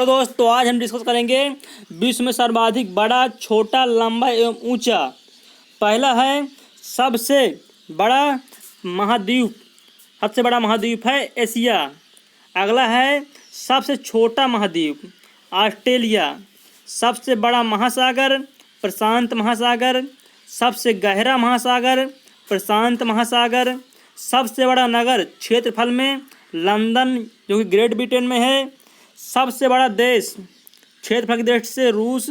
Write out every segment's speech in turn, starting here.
Hello दोस्त, तो आज हम डिस्कस करेंगे विश्व में सर्वाधिक बड़ा, छोटा, लंबा एवं ऊंचा। पहला है सबसे बड़ा महाद्वीप। सबसे बड़ा महाद्वीप है एशिया। अगला है सबसे छोटा महाद्वीप ऑस्ट्रेलिया। सबसे बड़ा महासागर प्रशांत महासागर। सबसे गहरा महासागर प्रशांत महासागर। सबसे बड़ा नगर क्षेत्रफल में लंदन, जो कि ग्रेट ब्रिटेन में है। सबसे बड़ा देश क्षेत्रफल की दृष्टि से रूस।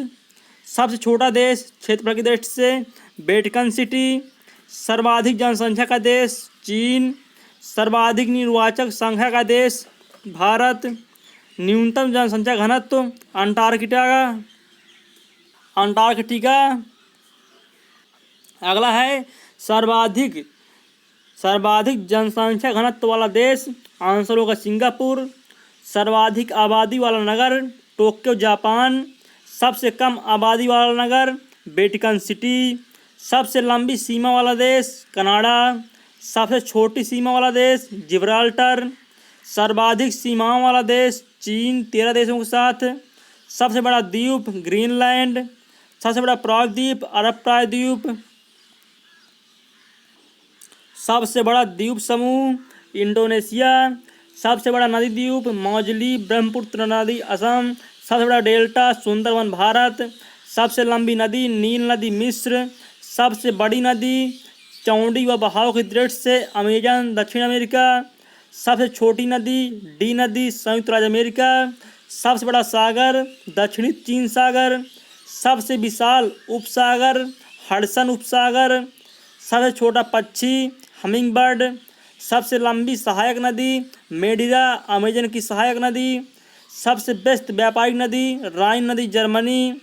सबसे छोटा देश क्षेत्रफल की दृष्टि से वेटिकन सिटी। सर्वाधिक जनसंख्या का देश चीन। सर्वाधिक निर्वाचक संख्या का देश भारत। न्यूनतम जनसंख्या घनत्व अंटार्कटिका। अगला है सर्वाधिक जनसंख्या घनत्व वाला देश आंसर होगा सिंगापुर। सर्वाधिक आबादी वाला नगर टोक्यो जापान। सबसे कम आबादी वाला नगर वेटिकन सिटी। सबसे लंबी सीमा वाला देश कनाडा। सबसे छोटी सीमा वाला देश जिब्राल्टर। सर्वाधिक सीमाओं वाला देश चीन 13 देशों के साथ। सबसे बड़ा द्वीप ग्रीनलैंड। सबसे बड़ा प्रायद्वीप अरब प्रायद्वीप। सबसे बड़ा द्वीप समूह इंडोनेशिया। सबसे बड़ा नदी द्वीप मौजली ब्रह्मपुत्र नदी असम। सबसे बड़ा डेल्टा सुंदरवन भारत। सबसे लंबी नदी नील नदी मिस्र। सबसे बड़ी नदी चौड़ी व बहाव की दृष्टि से अमेजन दक्षिण अमेरिका। सबसे छोटी नदी डी नदी संयुक्त राज्य अमेरिका। सबसे बड़ा सागर दक्षिणी चीन सागर। सबसे विशाल उपसागर हडसन उपसागर। सबसे छोटा पक्षी हमिंगबर्ड। सबसे लंबी सहायक नदी मेडिरा अमेजन की सहायक नदी। सबसे व्यस्त व्यापारिक नदी राइन नदी जर्मनी।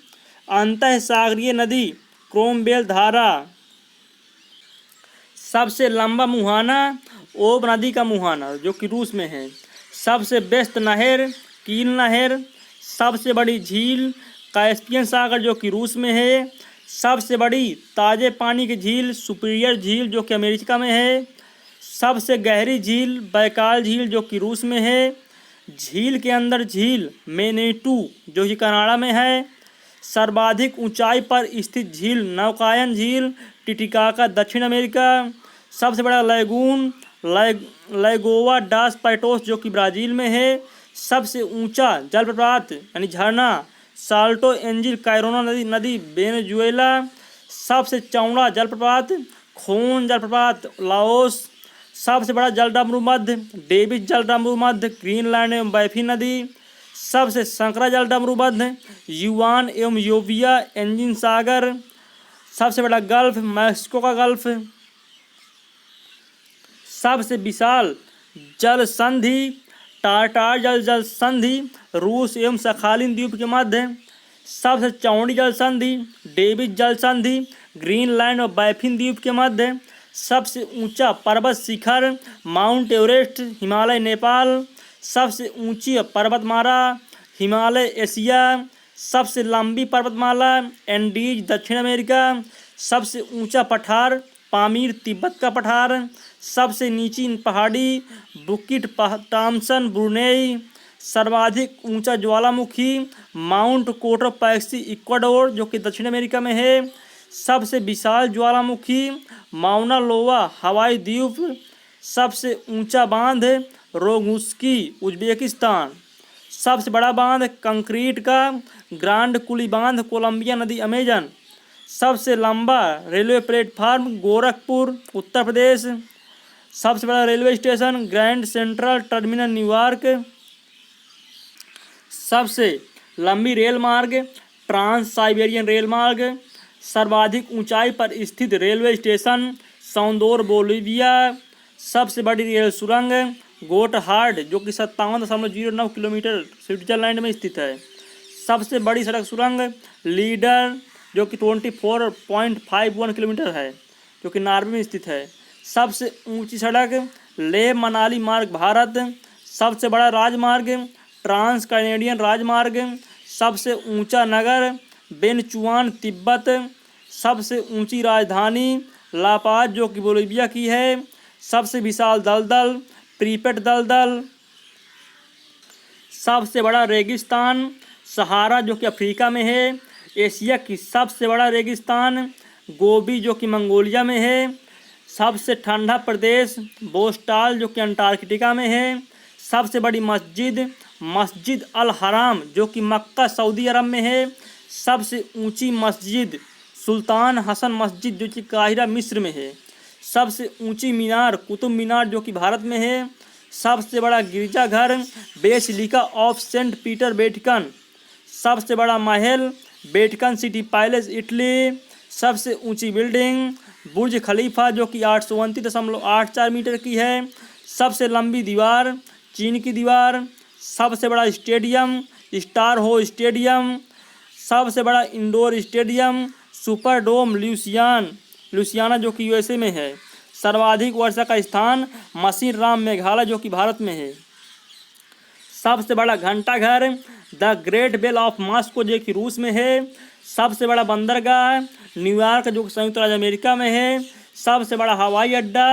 अंतःसागरीय नदी क्रोमवेल धारा। सबसे लंबा मुहाना ओब नदी का मुहाना, जो कि रूस में है। सबसे व्यस्त नहर कील नहर। सबसे बड़ी झील कैस्पियन सागर, जो कि रूस में है। सबसे बड़ी ताजे पानी की झील सुपीरियर झील, जो कि अमेरिका में है। सबसे गहरी झील बैकाल झील, जो कि रूस में है। झील के अंदर झील मेनेटू, जो कि कनाडा में है। सर्वाधिक ऊंचाई पर स्थित झील नौकायन झील टिटिकाका दक्षिण अमेरिका। सबसे बड़ा लैगून लैगोवा डास पैटोस, जो कि ब्राज़ील में है। सबसे ऊंचा जलप्रपात यानी झरना साल्टो एंजिल कैरोना नदी वेनेजुएला। सबसे चौड़ा जलप्रपात खोन जलप्रपात लाओस। सबसे बड़ा जलडमरू मध्य डेविस जलडमरू मध्य ग्रीनलैंड एवं बैफी नदी। सबसे संकरा जलडमरू मध्य युआन एवं योविया एंजिन सागर। सबसे बड़ा गल्फ मैक्सिको का गल्फ। सबसे विशाल जल संधि टाटार जल संधि रूस एवं सखालिन द्वीप के मध्य। सबसे चौड़ी जल संधि डेविस जल संधि ग्रीनलैंड और बैफिन द्वीप के मध्य। सबसे ऊंचा पर्वत शिखर माउंट एवरेस्ट हिमालय नेपाल। सबसे ऊंची पर्वतमाला हिमालय एशिया। सबसे लंबी पर्वतमाला एंडीज दक्षिण अमेरिका। सबसे ऊंचा पठार पामीर तिब्बत का पठार। सबसे नीची पहाड़ी बुकिट टॉम्सन ब्रुनेई। सर्वाधिक ऊंचा ज्वालामुखी माउंट कोटोपैक्सी इक्वाडोर, जो कि दक्षिण अमेरिका में है। सबसे विशाल ज्वालामुखी माउना लोवा हवाई द्वीप। सबसे ऊंचा बांध रोगुस्की उज्बेकिस्तान। सबसे बड़ा बांध कंक्रीट का ग्रांड कुली बांध कोलंबिया नदी अमेजन। सबसे लंबा रेलवे प्लेटफार्म गोरखपुर उत्तर प्रदेश। सबसे बड़ा railway station grand central terminal New York. सबसे लंबी रेल मार्ग ट्रांस साइबेरियन रेल मार्ग। सर्वाधिक ऊंचाई पर स्थित रेलवे स्टेशन सौंदोर बोलिविया। सबसे बड़ी रेल सुरंग गोटहार्ड, जो कि 57.09 किलोमीटर स्विट्जरलैंड में स्थित है। सबसे बड़ी सड़क सुरंग लीडर, जो कि 24.51 किलोमीटर है, जो कि नॉर्वे में स्थित है। सबसे ऊंची सड़क लेह मनाली मार्ग भारत। सबसे बड़ा राजमार्ग ट्रांस कैनेडियन राजमार्ग। सबसे ऊंचा नगर बेनचुआन तिब्बत। सबसे ऊंची राजधानी लापाज, जो कि बोलिविया की है। सबसे विशाल दलदल प्रीपेट दलदल। सबसे बड़ा रेगिस्तान सहारा जो कि अफ्रीका में है। एशिया की सबसे बड़ा रेगिस्तान गोबी जो कि मंगोलिया में है। सबसे ठंडा प्रदेश बोस्टाल जो कि अंटार्कटिका में है। सबसे बड़ी मस्जिद मस्जिद अल हराम जो कि मक्का सऊदी अरब में है। सबसे ऊंची मस्जिद सुल्तान हसन मस्जिद जो कि काहिरा मिस्र में है। सबसे ऊंची मीनार कुतुब मीनार जो कि भारत में है। सबसे बड़ा गिरजाघर Basilica of Saint Peter Vatican. सबसे बड़ा महल वेटिकन सिटी पैलेस इटली। सबसे ऊंची बिल्डिंग बुर्ज खलीफा जो कि 829.84 मीटर की है। सबसे लंबी दीवार चीन की दीवार। सबसे बड़ा स्टेडियम स्टार हो स्टेडियम। सबसे बड़ा इंडोर स्टेडियम सुपर डोम लुसियाना जो कि यूएसए में है। सर्वाधिक वर्षा का स्थान मसीराम मेघालय जो कि भारत में है। सबसे बड़ा घंटाघर the great bell of Moscow जो कि रूस में है। सबसे बड़ा बंदरगाह न्यूयॉर्क जो कि संयुक्त राज्य अमेरिका में है। सबसे बड़ा हवाई अड्डा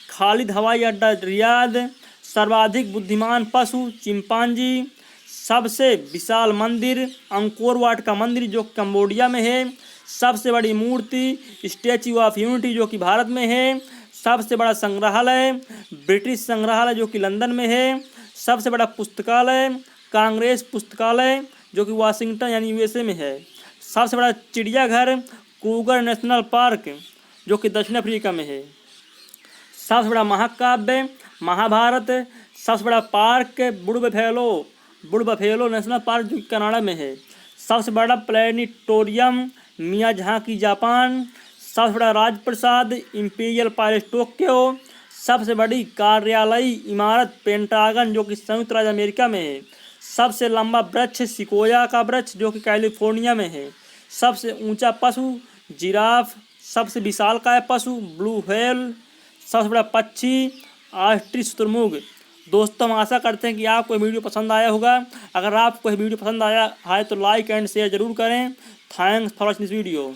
खालिद हवाई अड्डा रियाद। सर्वाधिक बुद्धिमान पशु चिंपांजी। सबसे विशाल मंदिर अंकोर वाट का मंदिर जो कंबोडिया में है। सबसे बड़ी मूर्ति स्टैच्यू ऑफ यूनिटी जो कि भारत में है। सबसे बड़ा संग्रहालय ब्रिटिश संग्रहालय जो कि लंदन में है। सबसे बड़ा पुस्तकालय कांग्रेस पुस्तकालय जो कि वाशिंगटन यानी यूएसए में है। सबसे बड़ा चिड़ियाघर क्रूगर नेशनल पार्क जो कि दक्षिण अफ्रीका में है। सबसे बड़ा महाकाव्य महाभारत। सबसे बड़ा पार्क बुड बफेलो नेशनल पार्क जो कि कनाडा में है। सबसे बड़ा प्लेनेटोरियम मियाजाकी जापान। सबसे बड़ा राजप्रसाद इंपीरियल पैलेस टोक्यो। सबसे बड़ी कार्यालयी इमारत पेंटागन जो कि संयुक्त राज्य अमेरिका में है। सबसे लंबा वृक्ष सिकोया का वृक्ष जो कि कैलिफोर्निया में है। सबसे ऊंचा पशु जिराफ। सबसे विशालकाय पशु ब्लू व्हेल। सबसे बड़ा पक्षी ऑस्ट्रिच शुतुरमुर्ग। दोस्तों, हम आशा करते हैं कि आपको ये वीडियो पसंद आया होगा। अगर आपको ये वीडियो पसंद आया है तो लाइक एंड शेयर जरूर करें। Thanks for watching this video.